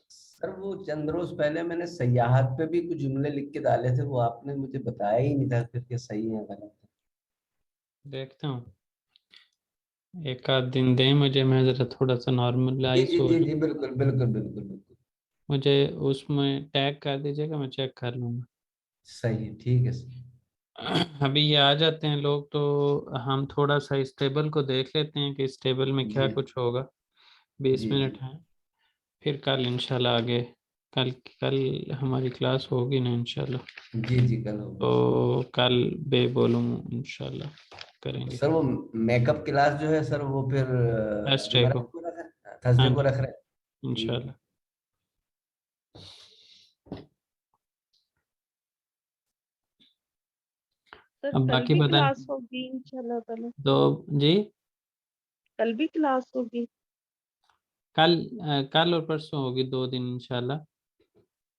Sir वो चंद रोज पहले मैंने सयाहत पे भी कुछ जुमले लिख के डाले थे, वो आपने मुझे बताया ही नहीं था फिर कि सही है गलत है। देखता हूँ, एक आध दिन दें मुझे, मैं ज़रा थोड़ा सा जी नॉर्मलाइज जी हो जी जाऊँ। जी, बिल्कुल बिल्कुल बिल्कुल बिल्कुल। मुझे उसमें टैग कर दीजिएगा, मैं चेक कर लूँगा। सही है, ठीक है सर। अभी ये आ जाते हैं लोग तो हम थोड़ा सा इस टेबल को देख लेते हैं कि इस टेबल में क्या जी कुछ होगा। 20 मिनट जी है, फिर कल इंशाल्लाह आगे। कल कल हमारी क्लास होगी ना इंशाल्लाह। जी जी, कल होगी। तो कल बे बोलूँ इंशाल्लाह करेंगे। सर वो मेकअप क्लास जो है सर, वो फिर थर्सडे जुमेरात को। को रख रहे हैं, हाँ थर्सडे को जी, रख रहे हैं। ठीक है। इंशाल्लाह। सर अब कल बाकी भी बताएं। क्लास होगी इंशाल्लाह ताला? तो जी, कल भी क्लास होगी? कल कल और परसों होगी, 2 दिन इंशाल्लाह।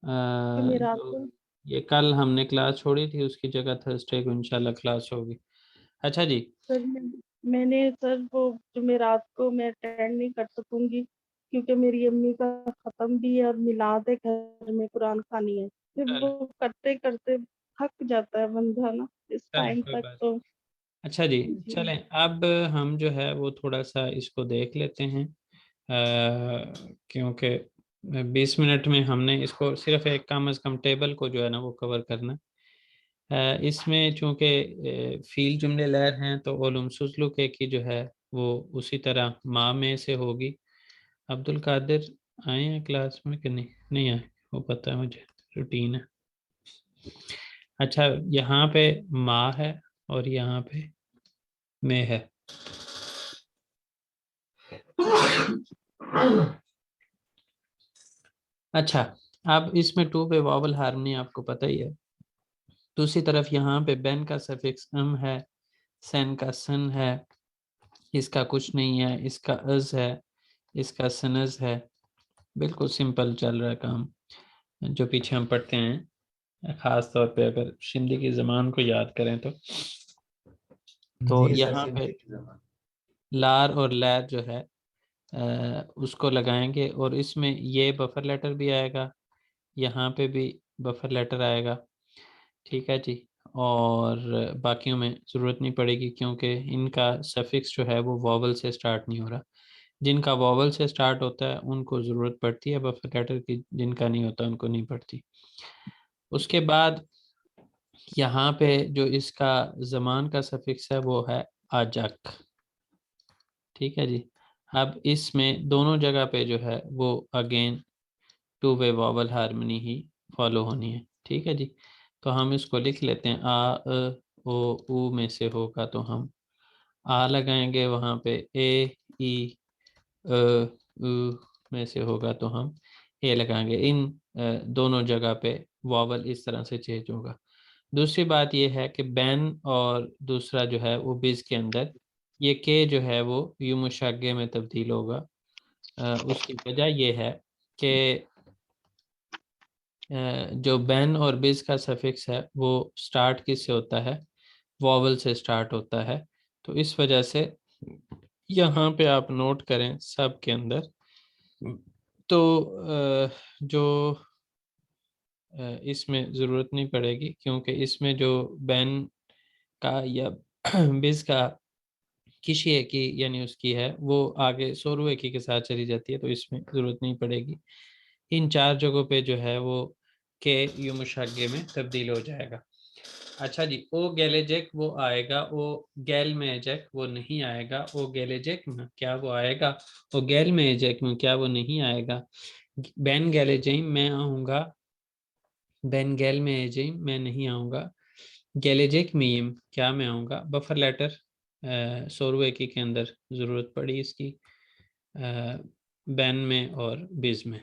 जुमेरात जो को? ये कल हमने क्लास छोड़ी थी उसकी जगह थर्सडे को इंशाल्लाह क्लास होगी। अच्छा जी। सर मैंने सर वो जुमेरात को मैं अटेंड नहीं कर सकूंगी, क्योंकि मेरी अम्मी का खत्म भी है और मिलाद है, घर में कुरान खानी है। फिर चल वो करते करते थक जाता है बंदा ना इस चल टाइम कोई तक बात। तो। अच्छा जी, जी। चलें अब हम जो है वो थोड़ा सा इसको देख लेते हैं। क्योंकि 20 मिनट में हमने इसको सिर्फ एक कम अज़ कम टेबल को जो है ना वो कवर करना। इसमें चूंकि फील जुमले लहर हैं तो ओलुम सुसलू के की जो है वो उसी तरह माँ में से होगी। अब्दुल कादिर आए हैं क्लास में कि नहीं? नहीं आए, वो पता है मुझे, रूटीन है। अच्छा, यहाँ पे माँ है और यहाँ पे में है। अच्छा, अब इसमें टू पे वावल हार्मनी आपको पता ही है। दूसरी तरफ यहाँ पे बेन का सफिक्स अम है, सन का सन है, इसका कुछ नहीं है, इसका अज है, इसका सनज है। बिल्कुल सिंपल चल रहा है काम जो पीछे हम पढ़ते हैं, खास तौर पे अगर सिंधी की ज़बान को याद करें तो जी सर, यहाँ पे सिंधी की जबान। लार और लैर जो है उसको लगाएंगे और इसमें ये बफर लेटर भी आएगा, यहाँ पे भी बफर लेटर आएगा। ठीक है जी। और बाकियों में ज़रूरत नहीं पड़ेगी क्योंकि इनका सफिक्स जो है वो वॉवल से स्टार्ट नहीं हो रहा। जिनका वॉवल से स्टार्ट होता है उनको ज़रूरत पड़ती है बफर लेटर की, जिनका नहीं होता उनको नहीं पड़ती। उसके बाद यहाँ पे जो इसका ज़मान का सफिक्स है वो है आजक। ठीक है जी। अब इसमें दोनों जगह पे जो है वो again two way vowel harmony ही फॉलो होनी है। ठीक है जी। तो हम इसको लिख लेते हैं, आ ओ ऊ में से होगा तो हम आ लगाएंगे, वहाँ पे ए ई उ में से होगा तो हम ए लगाएंगे। इन दोनों जगह पे वॉवल इस तरह से चेंज होगा। दूसरी बात यह है कि बैन और दूसरा जो है वो बिज के अंदर ये के जो है वो यू मुशागे में तब्दील होगा। उसकी वजह यह है कि जो बैन और बिज का सफिक्स है वो स्टार्ट किससे होता है? वॉवल से स्टार्ट होता है। तो इस वजह से यहाँ पे आप नोट करें सब के अंदर, तो जो इसमें ज़रूरत नहीं पड़ेगी क्योंकि इसमें जो बैन का या बिज का किसी एक की यानी उसकी है वो आगे सोरू एक ही के साथ चली जाती है, तो इसमें ज़रूरत नहीं पड़ेगी। इन चार जगहों पे जो है वो के यू मुशागे में तब्दील हो जाएगा। अच्छा जी, ओ गैलेजेक वो आएगा, ओ गैल में एजेक वो नहीं आएगा। ओ गैलेजेक में क्या वो आएगा? ओ गैल में एजेक में क्या वो नहीं आएगा? बैन गैलेजेम मैं आऊँगा, बैन गैल में एजेम मैं नहीं आऊँगा। गैलेजेक मीम क्या मैं आऊँगा? बफर लेटर सोरवे के अंदर ज़रूरत पड़ी इसकी, बैन में और बिज में।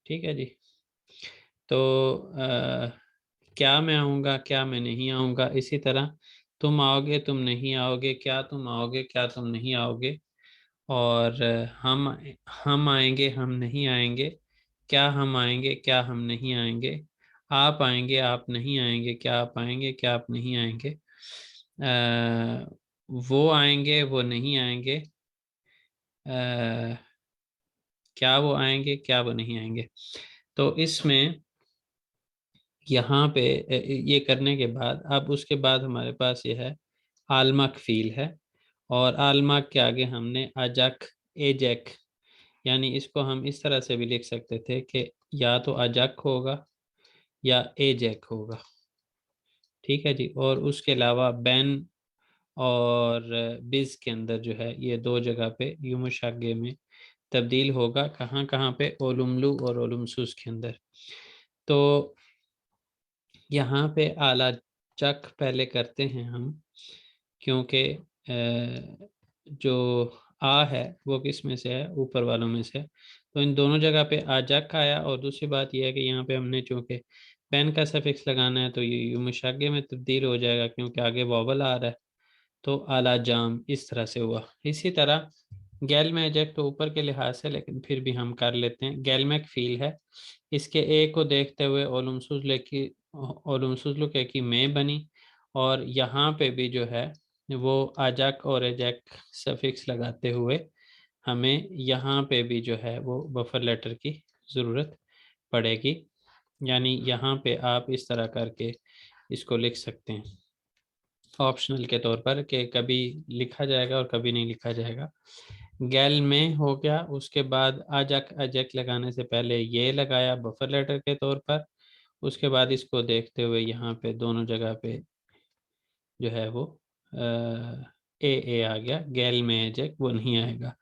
ठीक है जी। तो क्या मैं आऊँगा, क्या मैं नहीं आऊँगा, इसी तरह तुम आओगे, तुम नहीं आओगे, क्या तुम आओगे, क्या तुम नहीं आओगे। और हम आएंगे, हम नहीं आएंगे, क्या हम आएंगे, क्या हम नहीं आएंगे। आप आएंगे, आप नहीं आएंगे, क्या आप आएंगे, क्या आप नहीं आएंगे। वो आएंगे, वो नहीं आएंगे, क्या वो आएंगे, क्या वो नहीं आएंगे। तो इसमें यहाँ पे ये करने के बाद अब उसके बाद हमारे पास ये है आलमक फील है, और आलमक के आगे हमने अजक एजक, यानी इसको हम इस तरह से भी लिख सकते थे कि या तो अजक होगा या एजक होगा। ठीक है जी। और उसके अलावा बैन और बिज के अंदर जो है ये दो जगह पे युमुशागे में तब्दील होगा। कहाँ कहाँ पे, ओलुमलू और ओलुमसूस के अंदर। तो यहाँ पे आला चक पहले करते हैं हम, क्योंकि जो आ है वो किस में से है, ऊपर वालों में से। तो इन दोनों जगह पे आ जक आया, और दूसरी बात यह है कि यहाँ पे हमने चूंकि पेन का सफिक्स लगाना है तो ये मुशागे में तब्दील हो जाएगा, क्योंकि आगे वॉवल आ रहा है। तो आला जाम इस तरह से हुआ। इसी तरह गैलमैजिक तो ऊपर के लिहाज से, लेकिन फिर भी हम कर लेते हैं। गैलमैक फील है, इसके ए को देखते हुए ओलुमसुजलु की में बनी, और यहाँ पे भी जो है वो अजक और एजक सफिक्स लगाते हुए हमें यहाँ पे भी जो है वो बफर लेटर की ज़रूरत पड़ेगी। यानी यहाँ पे आप इस तरह करके इसको लिख सकते हैं ऑप्शनल के तौर पर, कि कभी लिखा जाएगा और कभी नहीं लिखा जाएगा। गैल में हो गया, उसके बाद अजक अजक लगाने से पहले ये लगाया बफर लेटर के तौर पर। उसके बाद इसको देखते हुए यहाँ पे दोनों जगह पे जो है वो ए आ गया। गैल में अजक वो नहीं आएगा।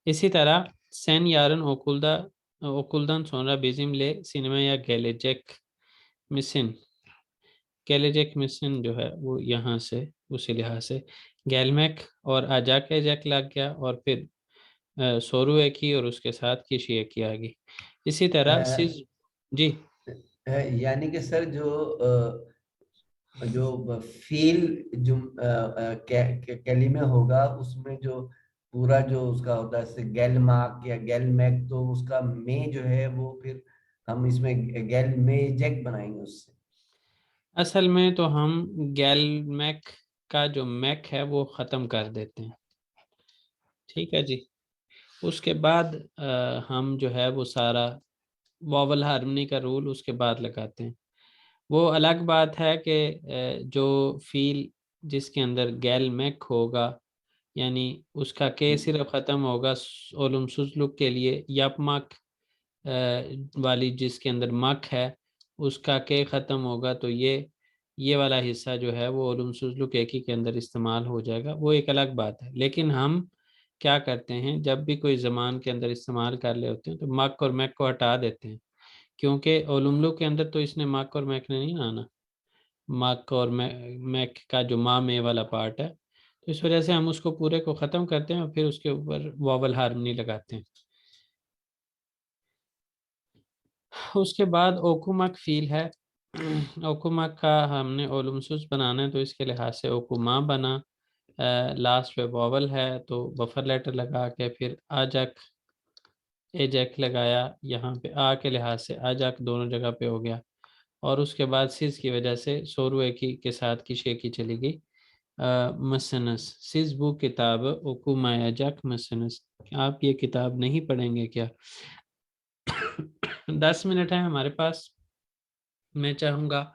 इसी तरह सेन यारन ओकुल्दन सोनरा बिजिमले सिनेमा या गैलेजेक मिसिन, गैलेजेक मिसिन जो है वो यहाँ से उसी लिहाज से गैलमैक और अजाक एजैक लग गया, और फिर सोरू एक ही और उसके साथ किशी एक ही आ गई। इसी तरह सिज जी। यानी कि सर जो फील जो कैलिमे होगा उसमें जो पूरा जो उसका होता है जैसे गैल मार्क या गैल मैक, तो उसका में जो है वो फिर हम इसमें गैल में जैक बनाएंगे उससे। असल में तो हम गैलमैक का जो मैक है वो ख़त्म कर देते हैं। ठीक है जी। उसके बाद हम जो है वो सारा वॉवल हार्मनी का रूल उसके बाद लगाते हैं। वो अलग बात है कि जो फील जिसके अंदर गैल मैक होगा, यानी उसका के सिर्फ ख़त्म होगा ओलुम सुजलुक के लिए, यप मक वाली जिसके अंदर मक है उसका के ख़त्म होगा, तो ये वाला हिस्सा जो है वो ओलुम सुजलुक एक ही के अंदर इस्तेमाल हो जाएगा। वो एक अलग बात है। लेकिन हम क्या करते हैं, जब भी कोई ज़मान के अंदर इस्तेमाल कर ले होते हैं तो मक और मैक को हटा देते हैं, क्योंकि ओलुमलू के अंदर तो इसने मक और मैक ने नहीं आना। मक और मैक का जो माँ में वाला पार्ट है, तो इस वजह से हम उसको पूरे को ख़त्म करते हैं और फिर उसके ऊपर वॉवल हार्मनी लगाते हैं। उसके बाद ओकुमक फील है। ओकुमक का हमने ओलुमसुस बनाना है, तो इसके लिहाज से ओकुमा बना। लास्ट पे वॉवल है तो बफर लेटर लगा के फिर आजक एजक लगाया। यहाँ पे आ के लिहाज से आजक दोनों जगह पे हो गया, और उसके बाद सिज की वजह से सोरू एकी के साथ की शेकी चली गई। मसनस सिज बुक किताब ओकुमाया जक मसनस। आप ये किताब नहीं पढ़ेंगे क्या? 10 मिनट है हमारे पास। मैं चाहूँगा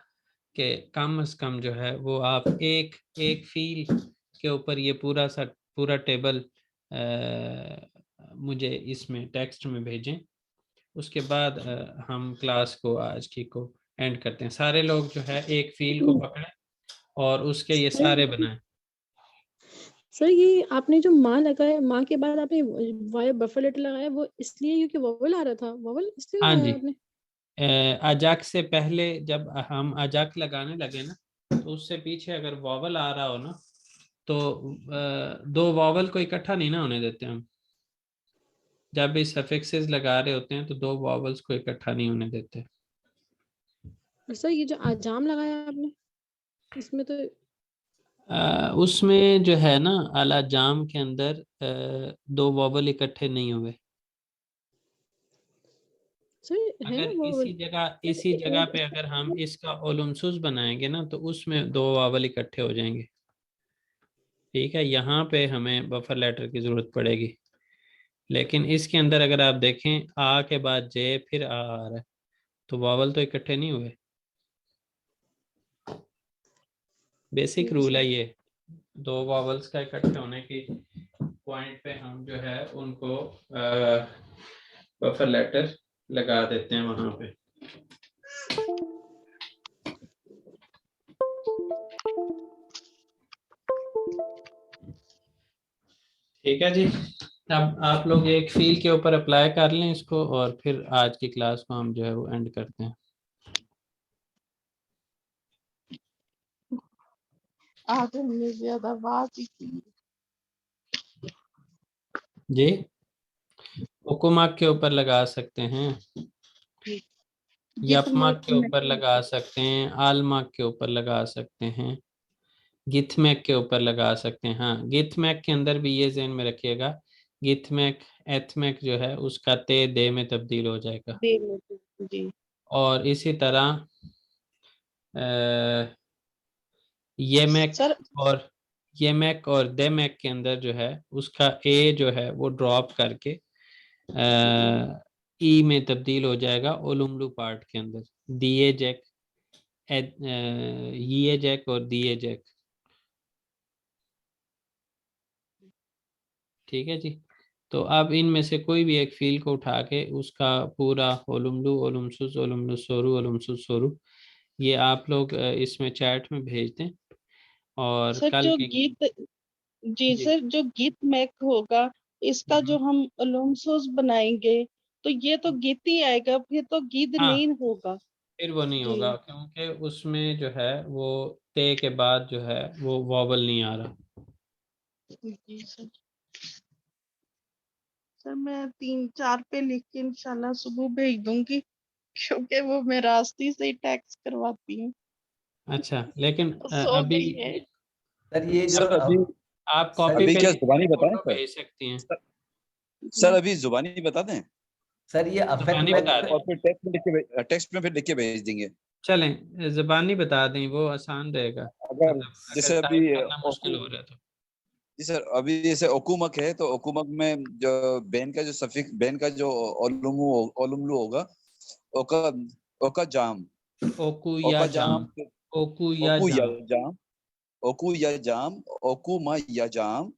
कि कम से कम जो है वो आप एक एक फील के ऊपर ये पूरा टेबल मुझे इसमें टेक्स्ट में भेजें। उसके बाद हम क्लास को आज की को एंड करते हैं। सारे लोग जो है एक फील को पकड़ें और उसके ये सारे बनाएं। सर ये आपने जो माँ लगाया, माँ के बाद आपने वाई बफर लेटर लगाया, वो इसलिए क्योंकि वॉवल आ रहा था, वॉवल इसलिए हाँ लगाया जी। आपने? अजाक से पहले जब हम अजाक लगाने लगे ना, तो उससे पीछे अगर वॉवल आ रहा हो ना, तो दो वॉवल को इकट्ठा नहीं ना होने देते हम। जब भी सफिक्सेस लगा रहे होते हैं तो दो वॉवल्स को इकट्ठा नहीं होने देते। और सर ये जो आजाम लगाया आपने, इसमें तो उसमें जो है ना अला जाम के अंदर दो वॉवल इकट्ठे नहीं हुए। सर है ना अगर वॉवल। इसी जगह पे अगर हम इसका ओलुमसुस बनाएंगे ना, तो उसमें दो वॉवल इकट्ठे हो जाएंगे। ठीक है, यहाँ पे हमें बफर लेटर की जरूरत पड़ेगी। लेकिन इसके अंदर अगर आप देखें आ के बाद जे फिर आ रहा है, तो वावल तो इकट्ठे नहीं हुए। बेसिक जी रूल सर। है ये, दो वावल्स का इकट्ठे होने की पॉइंट पे हम जो है उनको बफर लेटर लगा देते हैं वहां पे। ठीक है जी, अब आप लोग एक फील के ऊपर अप्लाई कर लें इसको, और फिर आज की क्लास को हम जो है वो एंड करते हैं। आज हमने ज्यादा बात ही की। जी, हुकुमाक के ऊपर लगा सकते हैं, गीत यफमाक के में ऊपर लगा सकते हैं, आलमाक के ऊपर लगा सकते हैं, गिथमैक के ऊपर लगा सकते हैं। हाँ, गिथमैक के अंदर भी ये ज़हन में रखिएगा, गिथमैक एथमैक जो है उसका ते दे में तब्दील हो जाएगा। दे में जी और इसी तरह येमैक सर। और येमैक और देमैक के अंदर जो है उसका ए जो है वो ड्रॉप करके ई में तब्दील हो जाएगा ओलुमलू पार्ट के अंदर, दिए जैक, ये जैक और दिए जैक। ठीक है जी, तो अब इनमें से कोई भी एक फील को उठा के उसका पूरा ओलुमलू ओलुमसुस ओलुमलू सोरू ओलुमसुस सोरू ये आप लोग इसमें चैट में भेज दें। और सर कल जो की गीत जी जी सर, जो गीत मैक होगा इसका हम्म, जो हम लोमसोस बनाएंगे तो ये तो गीत ही आएगा, फिर तो गीत हाँ, नहीं होगा। फिर वो नहीं जी होगा क्योंकि उसमें जो है वो ते के बाद जो है वो वॉवल नहीं आ रहा। जी सर। सर मैं 3-4 पे लिख के इंशाल्लाह सुबह भेज दूंगी, क्योंकि वो मैं रास्ते से ही टैक्स करवाती हूँ। अच्छा, लेकिन सो अभी गई है। सर ये जो सर अभी आप सर कॉपी अभी पे क्या लिख जुबानी के बताएं फोटो सर? भेज सकती हैं। सर, जी सर अभी जुबानी बता दें सर ये अफेक्ट ज़बानी में बता दें, और फिर टेक्स्ट में फिर लिख के भेज देंगे। चलें ज़बानी बता दें, वो आसान रहेगा, अगर मतलब अगर जैसे अभी टाइप करना मुश्किल ओकू हो रहा है तो। जी सर, अभी जैसे ओकुमक है तो ओकुमक में जो बेन का जो सफिक्स बेन का जो ओलुमलू होगा, ओका ओका जाम ओकू या ओका जाम, जाम ओकू या ओकू या जाम। जाम ओकू या जाम ओकू मा या जाम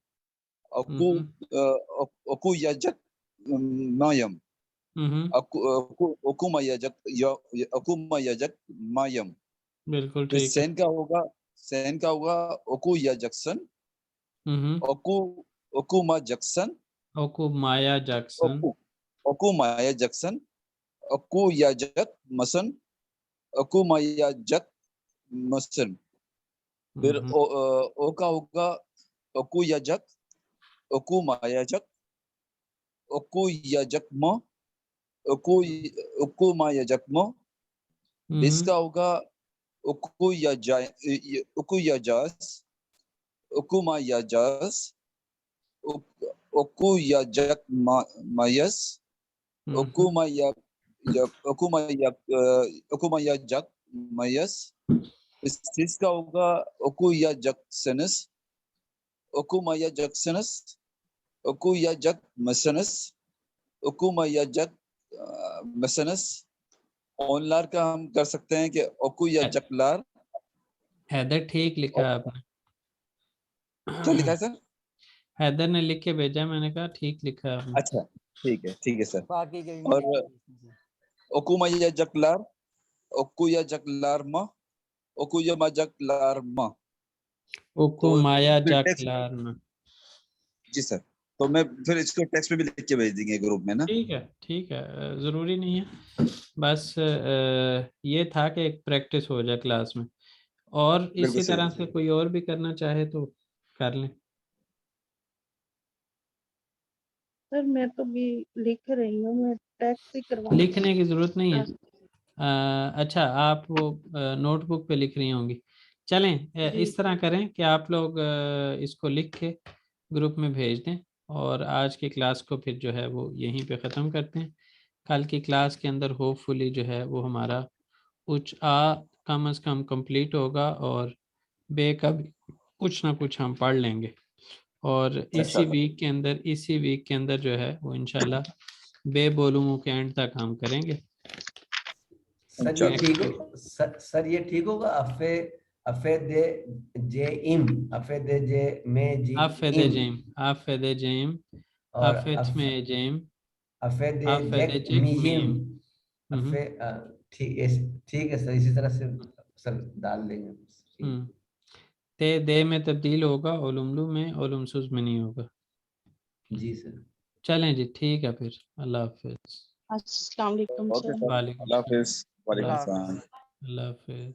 ओकू हम्म ओकू या जक मायम हम्म, ओकू मा या जक ओकू मा या जक मायम। बिल्कुल फिर ठीक है। सेन का होगा ओकू या जक्सन हम्म, ओकू ओकू मा जक्सन ओकू माया जैक्सन। ओकू ओकू माया जक्सन ओकू या जक मसन ओकू माया जक मसन। फिर हम्म ओ का होगा ओकू या जक ओकू माया जक ओकू या जक म ओकू ओकू माया जक म। दिस हम्म का होगा ओकू या जा ओकू या जास ओकू माया जास ओकू या जक मायस हम्म ओकुमा या ओकुमा या ओकुमा या जक मायस। इस का होगा ओकू या जक्सनस ओकुमा या जक्सनस ओकू या जक मसनस ओकुमा या जक मसनस। ऑनलार का हम कर सकते हैं कि ओकू या जकलार। हैदर ठीक लिखा है आपने। क्या लिखा है सर? हैदर ने लिख के भेजा, मैंने कहा ठीक लिखा है आपने। अच्छा, ठीक है सर। और ओकुमा या जकलार ओकू या जकलार म ओकू या मा जकलार म। ओकू तो माया फिर टेक्स्ट जकलार में। जी सर, तो मैं फिर इसको टेक्स्ट में भी लिख के भेज देंगे ग्रुप में ना। ठीक है, ठीक है, ज़रूरी नहीं है, बस ये था कि एक प्रैक्टिस हो जाए क्लास में। और बिल्कुल इसी सही तरह है। से कोई और भी करना चाहे तो कर लें। सर मैं तो भी लिख रही हूँ, मैं टैक्स ही करवाती लिखने की ज़रूरत नहीं है। हूँ। अच्छा, आप वो नोटबुक पे लिख रही होंगी। चलें, जी इस तरह करें कि आप लोग इसको लिख के ग्रुप में भेज दें, और आज की क्लास को फिर जो है वो यहीं पे ख़त्म करते हैं। कल की क्लास के अंदर होपफुली जो है वो हमारा कुछ कम अज़ कम कंप्लीट होगा, और बे का भी कुछ ना कुछ हम पढ़ लेंगे। और इसी वीक के अंदर जो है वो इंशाल्लाह बे बोलूमों के एंड तक हम करेंगे। सर ये Next ठीक week. हो सर ये ठीक होगा? अफे दे जे इम, अफे दे जे में जी आफेदे इम, जेम, आफेदे जेम, और आफेत में जेम, अफे दे आफेदे जेक जेक मीम, मीम। अफे ठीक है सर, इसी तरह से सर डाल देंगे। ठीक। ते दे में तब्दील होगा, ओलुमलू में, ओलुमसुज में नहीं होगा। जी सर। चलें जी, ठीक है फिर, अल्लाह हाफिज। अस्सलाम वालेकुम ओके सर। सर, वालेकुम अल्लाह हाफिज। वालेकुम अल्लाह सलाम। अल्लाह हाफिज।